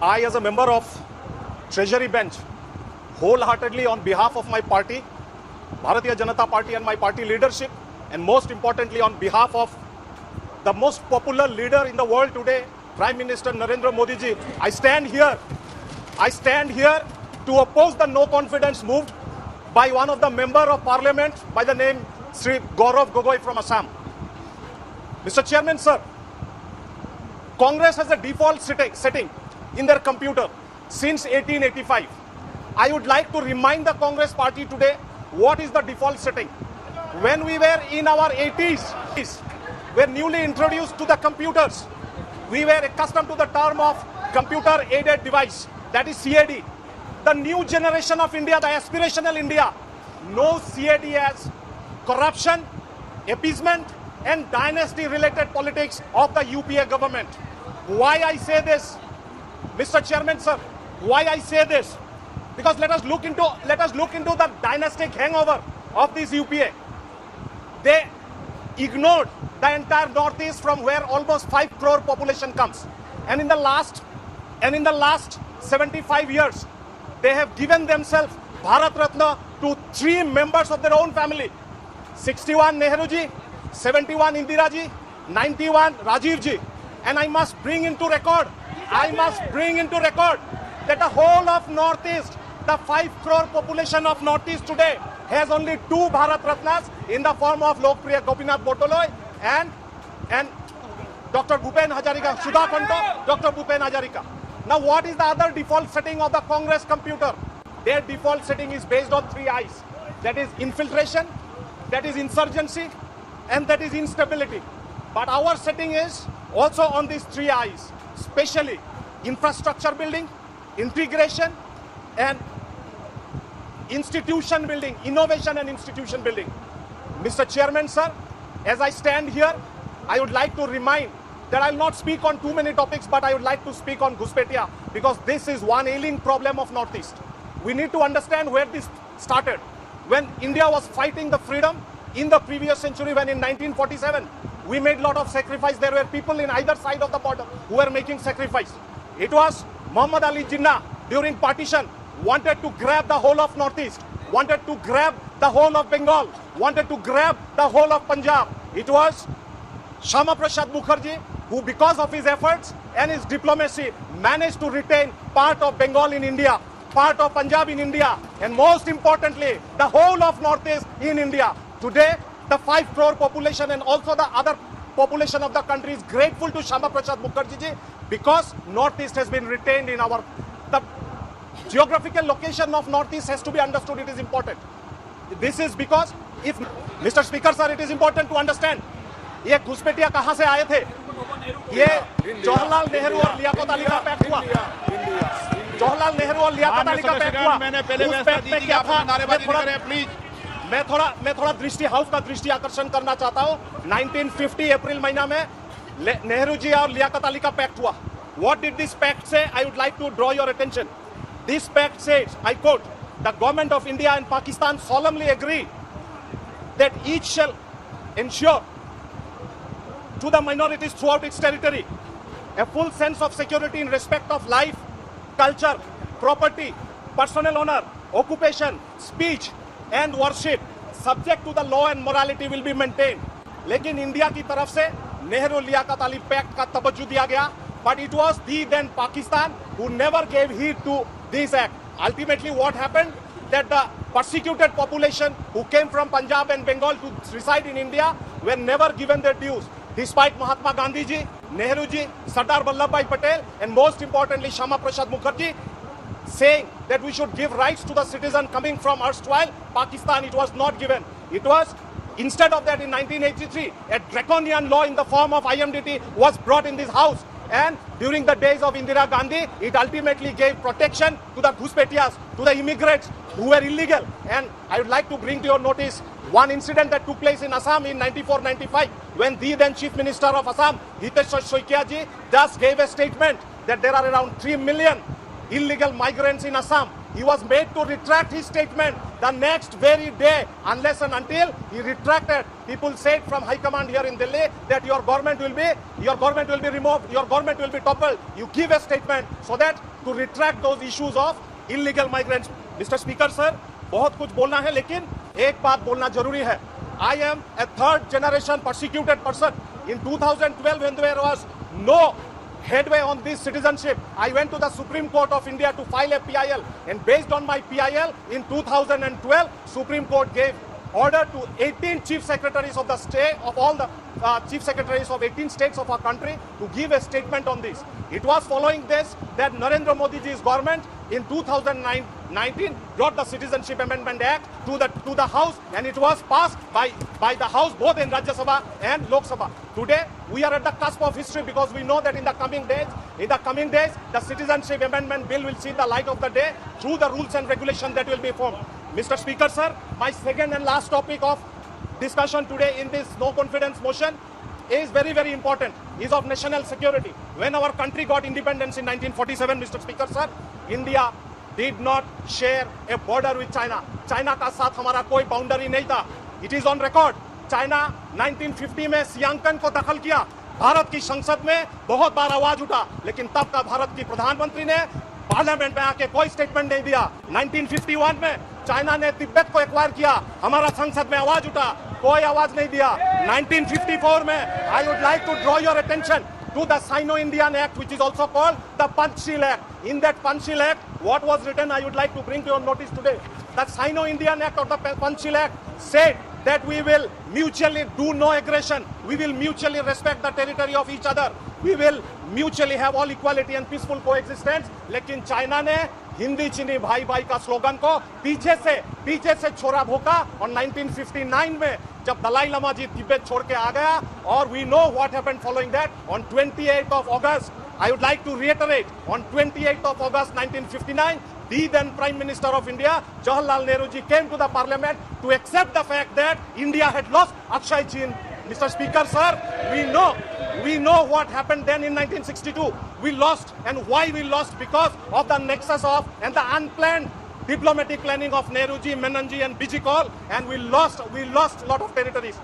I, as a member of Treasury Bench, wholeheartedly on behalf of my party, Bharatiya Janata Party, and my party leadership, and most importantly on behalf of the most popular leader in the world today, Prime Minister Narendra Modi ji, I stand here to oppose the no confidence moved by one of the member of parliament by the name Sri Gaurav Gogoi from Assam. Mr. Chairman, sir, Congress has a default setting in their computer since 1885. I would like to remind the Congress party today what is the default setting. When we were in our 80s, were newly introduced to the computers, we were accustomed to the term of computer aided device, that is CAD. The new generation of India, the aspirational India, knows CAD as corruption, appeasement and dynasty related politics of the UPA government. Why I say this, Mr. Chairman, sir, why I say this? Because let us look into the dynastic hangover of this UPA. They ignored the entire Northeast from where almost 5 crore population comes. And in the last 75 years, they have given themselves Bharat Ratna to 3 members of their own family. 61 Nehru ji, 71 Indira ji, 91 Rajiv ji. And I must bring into record that the whole of Northeast, the 5 crore population of Northeast today has only 2 Bharat Ratnas in the form of Lokpriya Gopinath Bordoloi and Dr. Bhupen Hazarika, Sudha Khanto, Dr. Bhupen Hazarika. Now what is the other default setting of the Congress computer? Their default setting is based on 3 I's. That is infiltration, that is insurgency, and that is instability. But our setting is also on these 3 I's, especially infrastructure building, integration, and institution building, innovation and institution building. Mr. Chairman, sir, as I stand here, I would like to remind that I will not speak on too many topics, but I would like to speak on Ghuspetia because this is one ailing problem of Northeast. We need to understand where this started. When India was fighting the freedom in the previous century, when in 1947, we made a lot of sacrifice. There were people in either side of the border who were making sacrifice. It was Muhammad Ali Jinnah during partition wanted to grab the whole of Northeast, wanted to grab the whole of Bengal, wanted to grab the whole of Punjab. It was Shama Prasad Mukherjee who, because of his efforts and his diplomacy, managed to retain part of Bengal in India, part of Punjab in India, and most importantly, the whole of Northeast in India. Today, the 5 crore population and also the other population of the country is grateful to Shama Prasad Mukherjee ji because Northeast has been retained in our... The geographical location of Northeast has to be understood. It is important. This is because if... Mr. Speaker, sir, it is important to understand. ये घुसपैठिया कहाँ से आए थे? ये जवाहरलाल नेहरू और लियाकत अली का pact हुआ। जवाहरलाल नेहरू और लियाकत अली का पैक्ट हुआ। उस पैक्ट में क्या था? मैं थोड़ा हाउस का दृष्टि आकर्षण करना चाहता हूँ। 1950 अप्रैल महीना में नेहरू जी और लियाकत अली का पैक्ट हुआ। What did this pact say? I would like to draw your attention. This pact says, I quote, the government of India and Pakistan solemnly agree that each shall ensure to the minorities throughout its territory a full sense of security in respect of life, culture, property, personal honor, occupation, speech and worship, subject to the law and morality will be maintained. लेकिन India की तरफ से Nehru Liaquat Ali pact का तवज्जो दिया गया, but it was the then Pakistan who never gave heed to this act. Ultimately what happened, that the persecuted population who came from Punjab and Bengal to reside in India were never given their dues. Despite Mahatma Gandhi ji, Nehru ji, Sardar Vallabhbhai Patel and most importantly Shama Prasad Mukherjee saying that we should give rights to the citizen coming from erstwhile Pakistan, it was not given. It was, instead of that, in 1983, a draconian law in the form of IMDT was brought in this house. And during the days of Indira Gandhi, it ultimately gave protection to the Ghuspettiyas, to the immigrants who were illegal. And I would like to bring to your notice one incident that took place in Assam in 94-95 when the then Chief Minister of Assam, Hitesh Soikia ji, just gave a statement that there are around 3 million illegal migrants in Assam. He was made to retract his statement the next very day, unless and until he retracted. People said from High Command here in Delhi that your government will be removed, your government will be toppled. You give a statement so that to retract those issues of illegal migrants. Mr. Speaker, sir, बहुत कुछ बोलना है, लेकिन एक बात बोलना जरूरी है. I am a third generation persecuted person. In 2012, when there was no headway on this citizenship, I went to the Supreme Court of India to file a PIL, and based on my PIL in 2012, Supreme Court gave order to 18 chief secretaries of the state, of all the chief secretaries of 18 states of our country, to give a statement on this. It was following this that Narendra Modi's government in 2019 brought the Citizenship Amendment Act to the House, and it was passed by the House both in Rajya Sabha and Lok Shaba. Today we are at the cusp of history, because we know that in the coming days the Citizenship Amendment Bill will see the light of the day through the rules and regulations that will be formed. Mr. Speaker, sir, my second and last topic of discussion today in this no confidence motion is very, very important, is of national security. When our country got independence in 1947, Mr. Speaker, sir, India did not share a border with China. China का साथ हमारा कोई boundary नहीं था. It is on record. China 1950 में सियांकन को दखल किया. भारत की संसद में बहुत बार आवाज उठा, लेकिन तब का भारत की प्रधानमंत्री ने पार्लियामेंट में आके कोई स्टेटमेंट नहीं दिया. 1951 में चाइना ने तिब्बत को एक्वायर किया, हमारा संसद में आवाज उठा, कोई आवाज नहीं दिया. 1954 में I would like to draw your attention to the Sino-Indian Act, which is also called the Panchsheel Act. In that Panchsheel Act, what was written, I would like to bring to your notice today. That Sino-Indian Act or the Panchsheel Act said that we will mutually do no aggression, we will mutually respect the territory of each other, we will mutually have all equality and peaceful coexistence. लेकिन China ने हिंदी चीनी भाई भाई का slogan को पीछे से छोड़ा भोका, और 1959 में जब दलाई लामा जी तिब्बत छोड़ के आ गया, और we know what happened following that. On 28th of August, I would like to reiterate, on 28th of August 1959, the then Prime Minister of India, Jawaharlal Nehru ji, came to the Parliament to accept the fact that India had lost Akshay Chin. Mr. Speaker, sir, we know what happened then in 1962. We lost, and why we lost? Because of the nexus of and the unplanned diplomatic planning of Nehru ji, Menon ji, and Biji Kaul, and we lost a lot of territories.